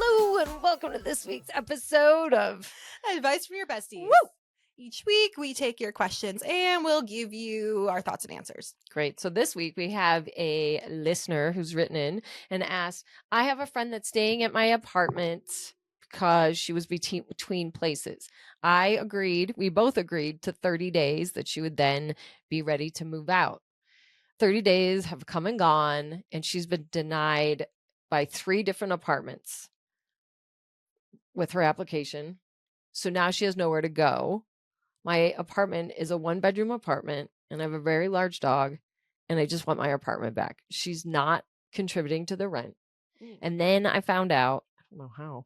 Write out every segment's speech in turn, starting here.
Hello and welcome to this week's episode of Advice from your besties. Woo! Each week we take your questions and we'll give you our thoughts and answers. Great. So this week we have a listener who's written in and asked, I have a friend that's staying at my apartment because she was between places. We both agreed to 30 days that she would then be ready to move out. 30 days have come and gone, and she's been denied by 3 different apartments with her application. So now she has nowhere to go. My apartment is a 1-bedroom apartment, and I have a very large dog, and I just want my apartment back. She's not contributing to the rent. And then I found out, I don't know how,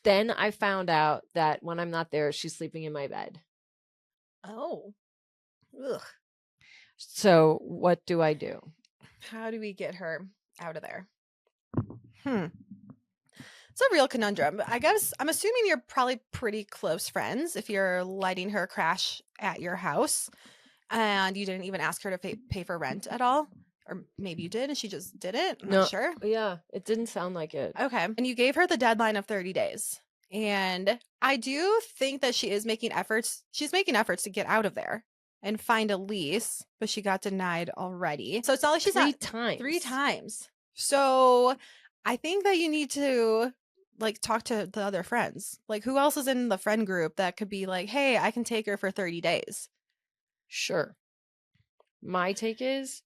then I found out that when I'm not there, she's sleeping in my bed. Oh. Ugh. So what do I do? How do we get her out of there? It's a real conundrum. I guess I'm assuming you're probably pretty close friends if you're letting her crash at your house and you didn't even ask her to pay for rent at all. Or maybe you did and she just didn't. I'm not sure. Yeah, it didn't sound like it. Okay. And you gave her the deadline of 30 days. And I do think that she is making efforts. She's making efforts to get out of there and find a lease, but she got denied already. So it's not like she's 3 times. 3 times. So I think that you need to talk to the other friends. Like, who else is in the friend group that could be like, hey, I can take her for 30 days. Sure. My take is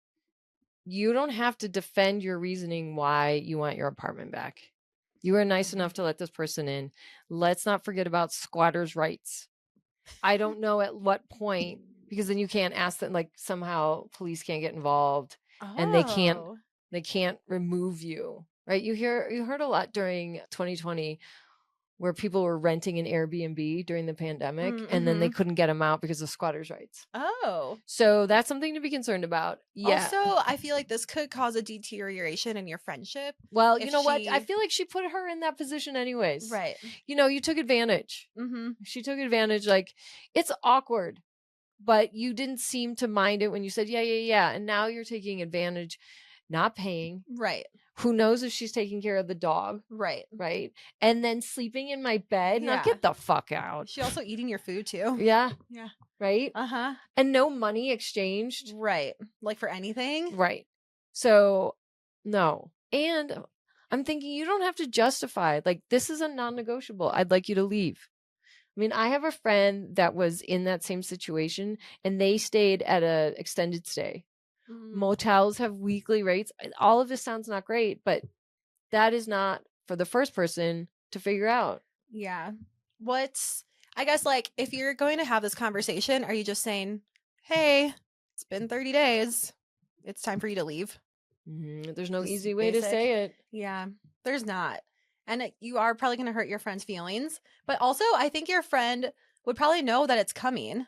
you don't have to defend your reasoning why you want your apartment back. You were nice enough to let this person in. Let's not forget about squatters' rights. I don't know at what point, because then you can't ask them, like somehow police can't get involved and they can't remove you, right? You heard a lot during 2020 where people were renting an Airbnb during the pandemic and then they couldn't get them out because of squatters' rights. Oh. So that's something to be concerned about. Yeah. Also, I feel like this could cause a deterioration in your friendship. Well, you know what? I feel like she put her in that position anyways. Right. You took advantage. She took advantage. Like, it's awkward, but you didn't seem to mind it when you said, yeah. And now you're taking advantage, not paying. Right. Who knows if she's taking care of the dog. Right. Right. And then sleeping in my bed. Yeah. Now get the fuck out. She also eating your food too. Yeah. Yeah. Right. And no money exchanged. Right. Like for anything. Right. So no. And I'm thinking you don't have to justify it. Like, this is a non-negotiable. I'd like you to leave. I mean, I have a friend that was in that same situation and they stayed at a extended stay. Motels have weekly rates. All of this sounds not great, but that is not for the first person to figure out. Yeah. I guess, like, if you're going to have this conversation, are you just saying, hey, it's been 30 days. It's time for you to leave? There's no easy way to say it. Yeah, there's not. And you are probably going to hurt your friend's feelings. But also, I think your friend would probably know that it's coming.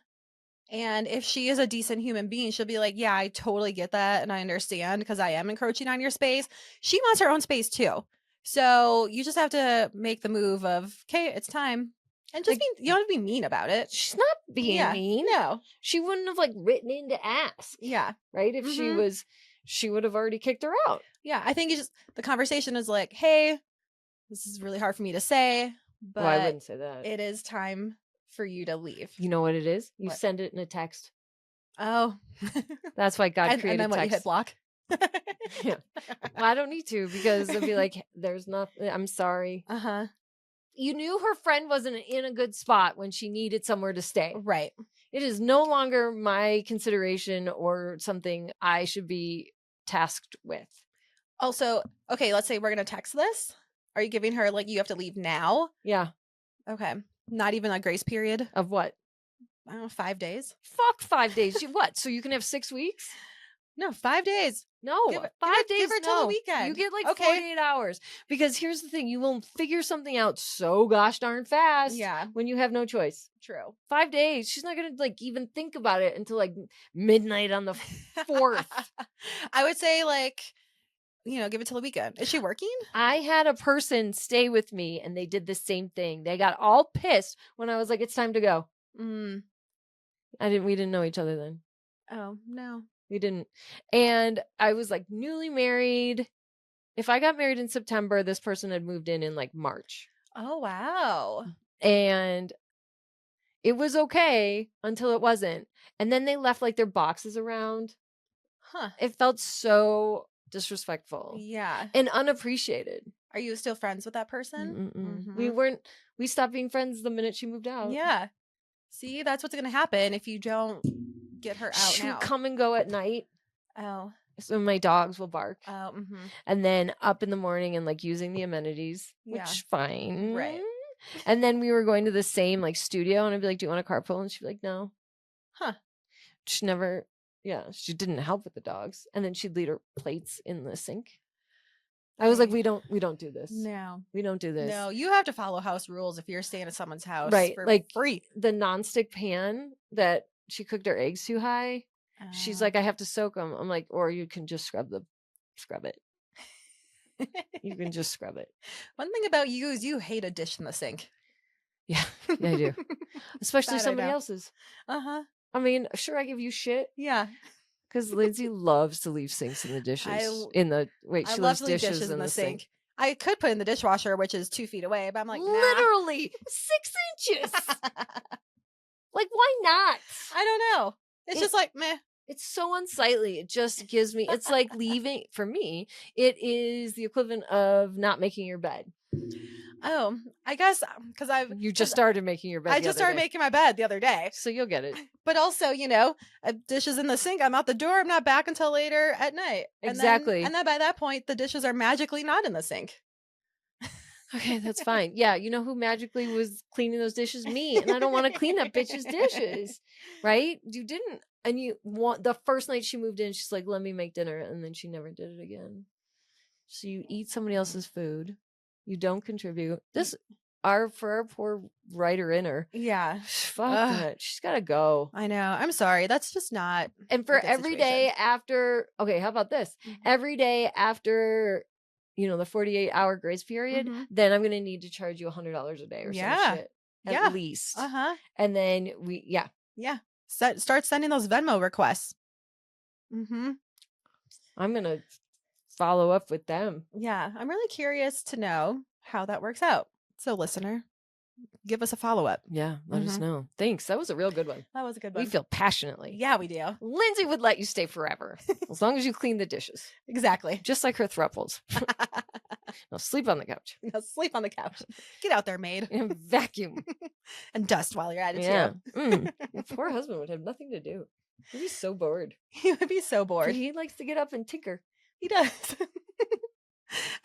And if she is a decent human being, she'll be like, yeah, I totally get that. And I understand because I am encroaching on your space. She wants her own space too. So you just have to make the move of, okay, it's time. And just you don't have to be mean about it. She's not being mean. No. She wouldn't have written in to ask. Yeah. Right? If she would have already kicked her out. Yeah. I think the conversation is like, hey, this is really hard for me to say, but I wouldn't say that. It is time for you to leave. You know what it is? You send it in a text. Oh. That's why God created and then text. You hit block? Yeah. Well, I don't need to because it'll be like, there's nothing. I'm sorry. You knew her friend wasn't in a good spot when she needed somewhere to stay. Right. It is no longer my consideration or something I should be tasked with. Also, okay, let's say we're going to text this. Are you giving her, you have to leave now? Yeah. Okay. Not even a grace period? Of what? I don't know, 5 days? Fuck 5 days. What? So you can have 6 weeks? No, 5 days. No, 5 days. Give her till the weekend. You get 48 hours. Because here's the thing. You will figure something out so gosh darn fast. Yeah. When you have no choice. True. 5 days. She's not going to even think about it until midnight on the 4th. I would say give it till the weekend. Is she working? I had a person stay with me and they did the same thing. They got all pissed when I was like, it's time to go. We didn't know each other then. Oh, no. We didn't. And I was newly married if I got married in September, this person had moved in like March. Oh, wow. And it was okay until it wasn't. And then they left like their boxes around. Huh. It felt so disrespectful Yeah. and unappreciated. Are you still friends with that person? Mm-mm. We stopped being friends the minute she moved out. Yeah. See, that's what's going to happen if you don't get her out She now. would come and go at night. Oh. So my dogs will bark. Oh. And then up in the morning and like using the amenities, Yeah. which fine. Right. And then we were going to the same like studio and I'd be like, do you want a carpool? And she'd be like, no. Huh. She never, she didn't help with the dogs. And then she'd leave her plates in the sink. I was like, we don't do this. No. We don't do this. No, you have to follow house rules if you're staying at someone's house. Right. For like free. The nonstick pan that she cooked her eggs too high. She's like, I have to soak them. I'm like, or you can just scrub it. You can just scrub it. One thing about you is you hate a dish in the sink. Yeah, I do. Especially That I somebody know. else's. Uh-huh. I mean, sure, I give you shit. Yeah. Because Lindsay loves to leave sinks in the dishes. She I love leaves to leave dishes in the sink. I could put in the dishwasher, which is 2 feet away, but I'm like, literally 6 inches. Like, why not? I don't know. It's just like, meh. It's so unsightly. It just gives me, it's like leaving, for me, it is the equivalent of not making your bed. Oh, I guess because You just started making your bed. I just started making my bed the other day. So you'll get it. But also, dishes in the sink. I'm out the door. I'm not back until later at night. Exactly. And then by that point, the dishes are magically not in the sink. Okay, that's fine. Yeah, you know who magically was cleaning those dishes? Me. And I don't want to clean that bitch's dishes. Right? You didn't. And the first night she moved in, she's like, let me make dinner. And then she never did it again. So you eat somebody else's food. You don't contribute. For our poor writer in her. Yeah. Fuck that. She's got to go. I know. I'm sorry. That's just not. And for every day after, okay, how about this? Every day after, the 48-hour grace period, then I'm going to need to charge you $100 a day or some shit. At least. And then Yeah. Start sending those Venmo requests. I'm going to follow up with them. Yeah. I'm really curious to know how that works out. So, listener, give us a follow-up. Yeah, let us know. Thanks. That was a real good one. That was a good one. We feel passionately. Yeah, we do. Lindsay would let you stay forever as long as you clean the dishes. Exactly. Just like her thruples. Now sleep on the couch. Now sleep on the couch. Get out there, maid. And vacuum. And dust while you're at it, too. Your poor husband would have nothing to do. He'd be so bored. He would be so bored. But he likes to get up and tinker. He does.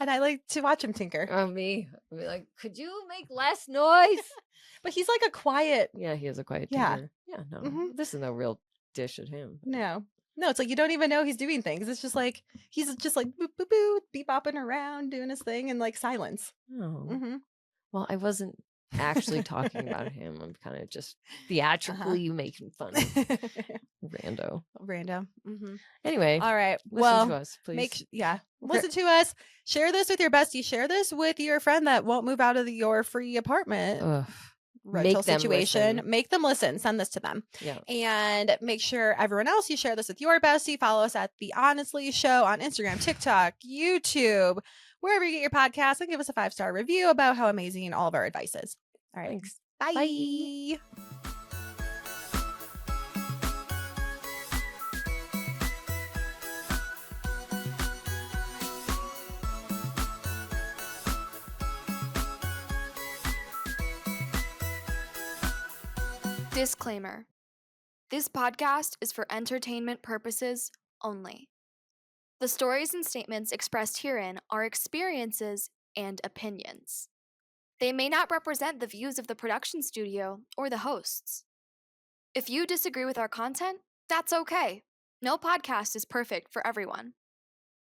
And I like to watch him tinker. Oh, me. I'd be like, could you make less noise? But he's like a quiet. Yeah, he is a quiet tinker. Yeah, no. This is no real dish at him. No, it's like you don't even know he's doing things. It's just like he's just like boop, boop, boop, bopping around, doing his thing in like silence. Oh. Well, I wasn't actually talking about him. I'm kind of just theatrically making fun of Rando. Anyway. All right. Listen to us, please. Listen to us. Share this with your bestie. Share this with your friend that won't move out of your free apartment rental situation. Make them listen. Send this to them. Yeah. And make sure everyone else, you share this with your bestie. Follow us at The Honestly Show on Instagram, TikTok, YouTube, wherever you get your podcasts, and give us a 5-star review about how amazing all of our advice is. All right. Thanks. Bye. Bye. Disclaimer. This podcast is for entertainment purposes only. The stories and statements expressed herein are experiences and opinions. They may not represent the views of the production studio or the hosts. If you disagree with our content, that's okay. No podcast is perfect for everyone.